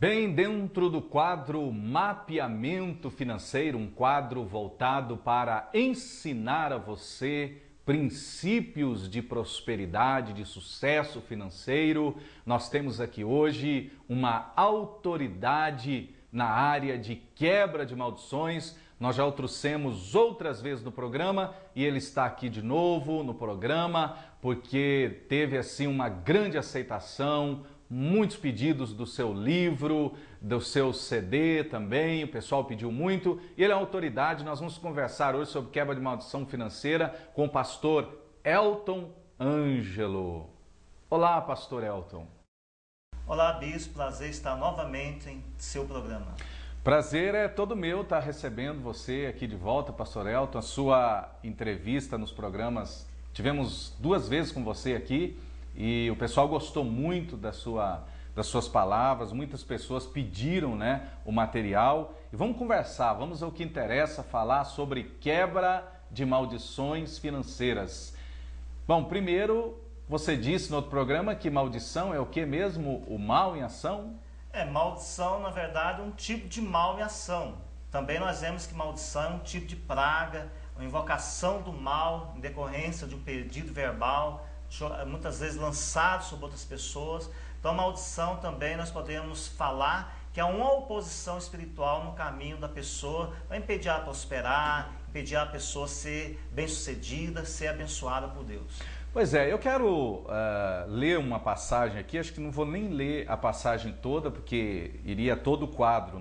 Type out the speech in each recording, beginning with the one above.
Bem, dentro do quadro Mapeamento Financeiro, um quadro voltado para ensinar a você princípios de prosperidade, de sucesso financeiro, nós temos aqui hoje uma autoridade na área de quebra de maldições. Nós já o trouxemos outras vezes no programa e ele está aqui de novo no programa porque teve assim uma grande aceitação, muitos pedidos do seu livro, do seu CD também, o pessoal pediu muito. E ele é autoridade, nós vamos conversar hoje sobre quebra de maldição financeira com o pastor Elton Ângelo. Olá, pastor Elton. Olá, bispo, prazer estar novamente em seu programa. Prazer é todo meu estar recebendo você aqui de volta, pastor Elton, a sua entrevista nos programas. Tivemos 2 vezes com você aqui. E o pessoal gostou muito das suas palavras, muitas pessoas pediram, o material. E vamos conversar, vamos ao que interessa, falar sobre quebra de maldições financeiras. Bom, primeiro, você disse no outro programa que maldição é o que mesmo? O mal em ação? Maldição, na verdade, é um tipo de mal em ação. Também nós vemos que maldição é um tipo de praga, uma invocação do mal em decorrência de um pedido verbal, muitas vezes lançado sobre outras pessoas. Então, maldição também nós podemos falar que é uma oposição espiritual no caminho da pessoa, vai impedir ela prosperar, impedir a pessoa ser bem-sucedida, ser abençoada por Deus. Pois é, eu quero ler uma passagem aqui, acho que não vou nem ler a passagem toda, porque iria todo o quadro,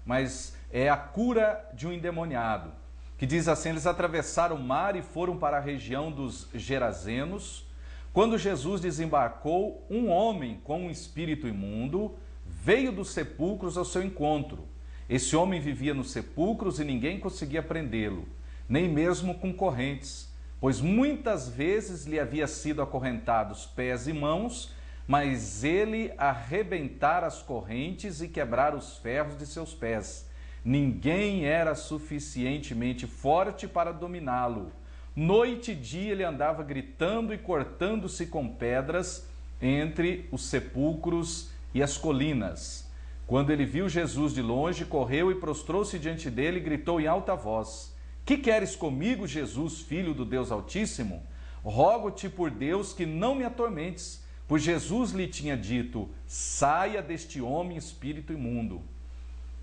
mas é a cura de um endemoniado, que diz assim: eles atravessaram o mar e foram para a região dos Gerazenos. Quando Jesus desembarcou, um homem com um espírito imundo veio dos sepulcros ao seu encontro. Esse homem vivia nos sepulcros e ninguém conseguia prendê-lo, nem mesmo com correntes, pois muitas vezes lhe havia sido acorrentados pés e mãos, mas ele arrebentara as correntes e quebrara os ferros de seus pés. Ninguém era suficientemente forte para dominá-lo. Noite e dia ele andava gritando e cortando-se com pedras entre os sepulcros e as colinas. Quando ele viu Jesus de longe, correu e prostrou-se diante dele e gritou em alta voz: Que queres comigo, Jesus, filho do Deus Altíssimo? Rogo-te por Deus que não me atormentes, pois Jesus lhe tinha dito: saia deste homem, espírito imundo.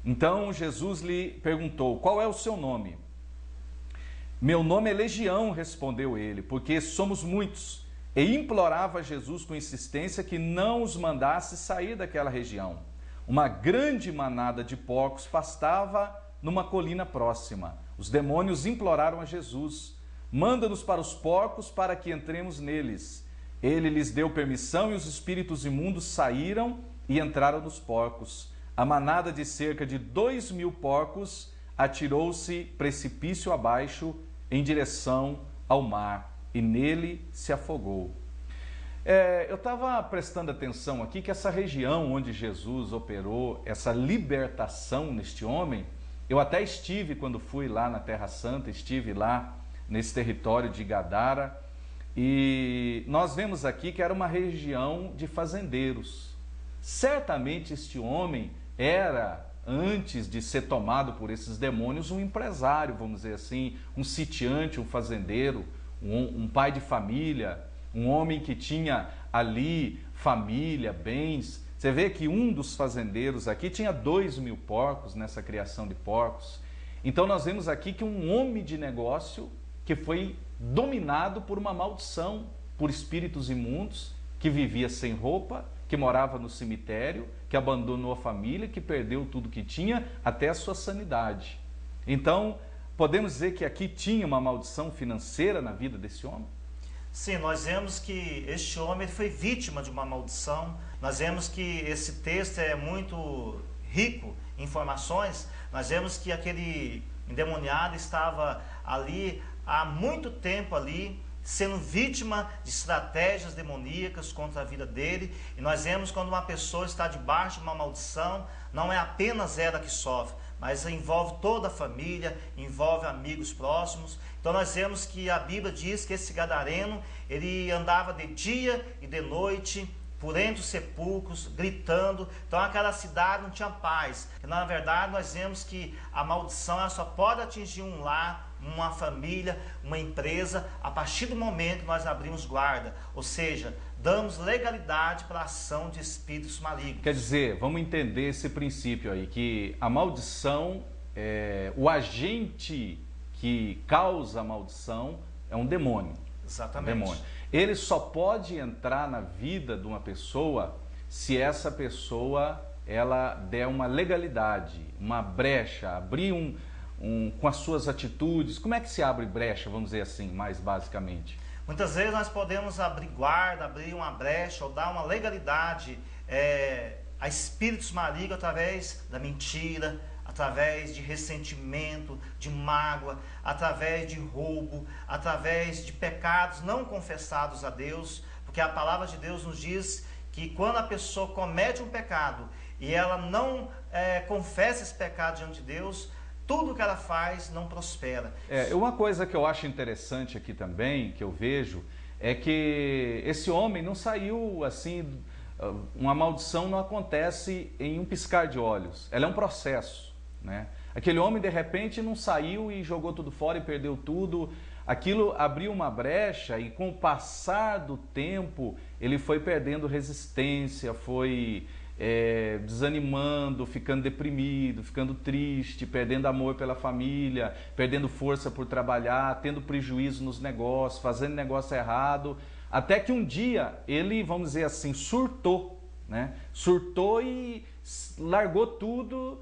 Então Jesus lhe perguntou: qual é o seu nome? Meu nome é Legião, respondeu ele, porque somos muitos. E implorava a Jesus com insistência que não os mandasse sair daquela região. Uma grande manada de porcos pastava numa colina próxima. Os demônios imploraram a Jesus: manda-nos para os porcos para que entremos neles. Ele lhes deu permissão e os espíritos imundos saíram e entraram nos porcos. A manada de cerca de 2.000 porcos atirou-se precipício abaixo em direção ao mar e nele se afogou. Eu estava prestando atenção aqui que essa região onde Jesus operou essa libertação neste homem, eu até estive quando fui lá na Terra Santa, estive lá nesse território de Gadara, e nós vemos aqui que era uma região de fazendeiros. Certamente este homem era, antes de ser tomado por esses demônios, um empresário, vamos dizer assim, um sitiante, um fazendeiro, um pai de família, um homem que tinha ali família, bens. Você vê que um dos fazendeiros aqui tinha 2.000 porcos nessa criação de porcos. Então nós vemos aqui que um homem de negócio que foi dominado por uma maldição, por espíritos imundos, que vivia sem roupa, que morava no cemitério, que abandonou a família, que perdeu tudo que tinha, até a sua sanidade. Então, podemos dizer que aqui tinha uma maldição financeira na vida desse homem? Sim, nós vemos que este homem foi vítima de uma maldição. Nós vemos que esse texto é muito rico em informações. Nós vemos que aquele endemoniado estava ali há muito tempo ali, sendo vítima de estratégias demoníacas contra a vida dele. E nós vemos quando uma pessoa está debaixo de uma maldição, não é apenas ela que sofre, mas envolve toda a família, envolve amigos próximos. Então nós vemos que a Bíblia diz que esse gadareno, ele andava de dia e de noite por entre os sepulcros, gritando. Então aquela cidade não tinha paz. E, na verdade, nós vemos que a maldição ela só pode atingir um lar, uma família, uma empresa, a partir do momento que nós abrimos guarda. Ou seja, damos legalidade para a ação de espíritos malignos. Quer dizer, vamos entender esse princípio aí, que a maldição, o agente que causa a maldição é um demônio. Exatamente. Um demônio. Ele só pode entrar na vida de uma pessoa se essa pessoa ela der uma legalidade, uma brecha, abrir com as suas atitudes. Como é que se abre brecha, vamos dizer assim, mais basicamente? Muitas vezes nós podemos abrir guarda, abrir uma brecha ou dar uma legalidade a espíritos malignos através da mentira, através de ressentimento, de mágoa, através de roubo, através de pecados não confessados a Deus, porque a palavra de Deus nos diz que quando a pessoa comete um pecado e ela não confessa esse pecado diante de Deus, tudo que ela faz não prospera. Uma coisa que eu acho interessante aqui também, que eu vejo, é que esse homem não saiu assim, uma maldição não acontece em um piscar de olhos, ela é um processo, né? Aquele homem de repente não saiu e jogou tudo fora e perdeu tudo, aquilo abriu uma brecha e com o passar do tempo ele foi perdendo resistência, foi desanimando, ficando deprimido, ficando triste, perdendo amor pela família, perdendo força por trabalhar, tendo prejuízo nos negócios, fazendo negócio errado, até que um dia ele, vamos dizer assim, surtou, né? Surtou e largou tudo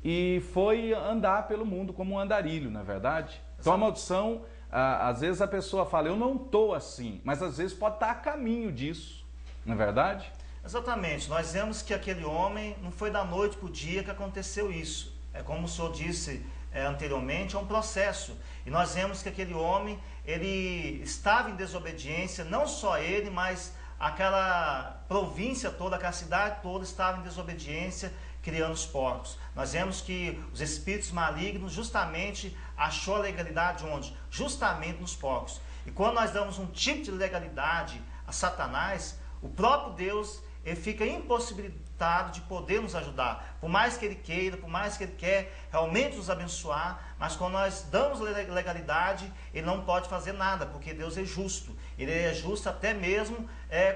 e foi andar pelo mundo como um andarilho, não é verdade? Então a maldição, às vezes a pessoa fala, eu não estou assim, mas às vezes pode estar a caminho disso, não é verdade? Exatamente, nós vemos que aquele homem não foi da noite para o dia que aconteceu isso. É como o senhor disse anteriormente, é um processo. E nós vemos que aquele homem, ele estava em desobediência, não só ele, mas aquela província toda, aquela cidade toda estava em desobediência, criando os porcos. Nós vemos que os espíritos malignos justamente achou a legalidade onde? Justamente nos porcos. E quando nós damos um tipo de legalidade a Satanás, o próprio Deus ele fica impossibilitado de poder nos ajudar. Por mais que ele queira, por mais que ele quer realmente nos abençoar, mas quando nós damos legalidade, ele não pode fazer nada, porque Deus é justo. Ele é justo até mesmo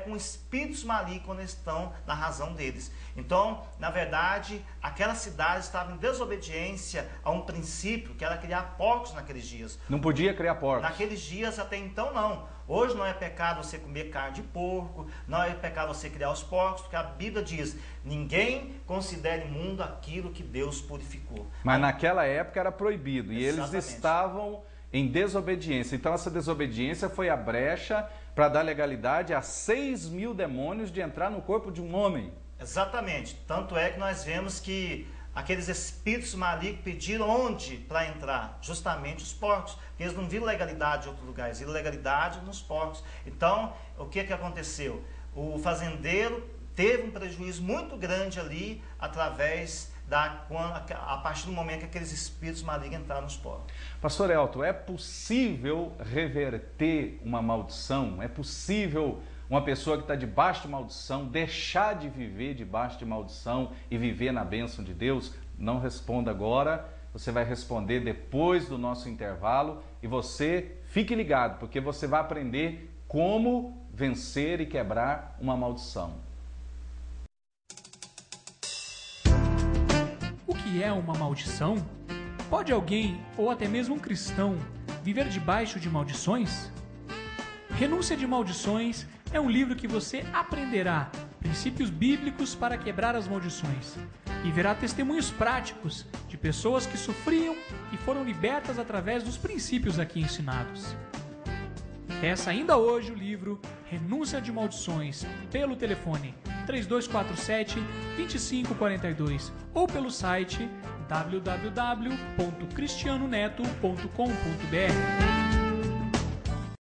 com espíritos malignos quando eles estão na razão deles. Então, na verdade, aquela cidade estava em desobediência a um princípio que era criar porcos naqueles dias. Não podia criar porcos. Naqueles dias até então não. Hoje não é pecado você comer carne de porco, não é pecado você criar os porcos, porque a Bíblia diz, ninguém considere imundo aquilo que Deus purificou. Mas naquela época era proibido e Exatamente. Eles estavam em desobediência. Então essa desobediência foi a brecha para dar legalidade a 6.000 demônios de entrar no corpo de um homem. Exatamente. Tanto é que nós vemos que aqueles espíritos malignos pediram onde para entrar? Justamente os porcos. Porque eles não viram legalidade em outros lugares, viram legalidade nos porcos. Então, o que aconteceu? O fazendeiro teve um prejuízo muito grande ali através a partir do momento que aqueles espíritos malignos entraram nos porcos. Pastor Elton, é possível reverter uma maldição? É possível uma pessoa que está debaixo de maldição deixar de viver debaixo de maldição e viver na bênção de Deus? Não responda agora, você vai responder depois do nosso intervalo e você fique ligado, porque você vai aprender como vencer e quebrar uma maldição. O que é uma maldição? Pode alguém, ou até mesmo um cristão, viver debaixo de maldições? Renúncia de Maldições é um livro que você aprenderá princípios bíblicos para quebrar as maldições e verá testemunhos práticos de pessoas que sofriam e foram libertas através dos princípios aqui ensinados. Peça ainda hoje o livro Renúncia de Maldições pelo telefone 3247-2542 ou pelo site www.cristianoneto.com.br.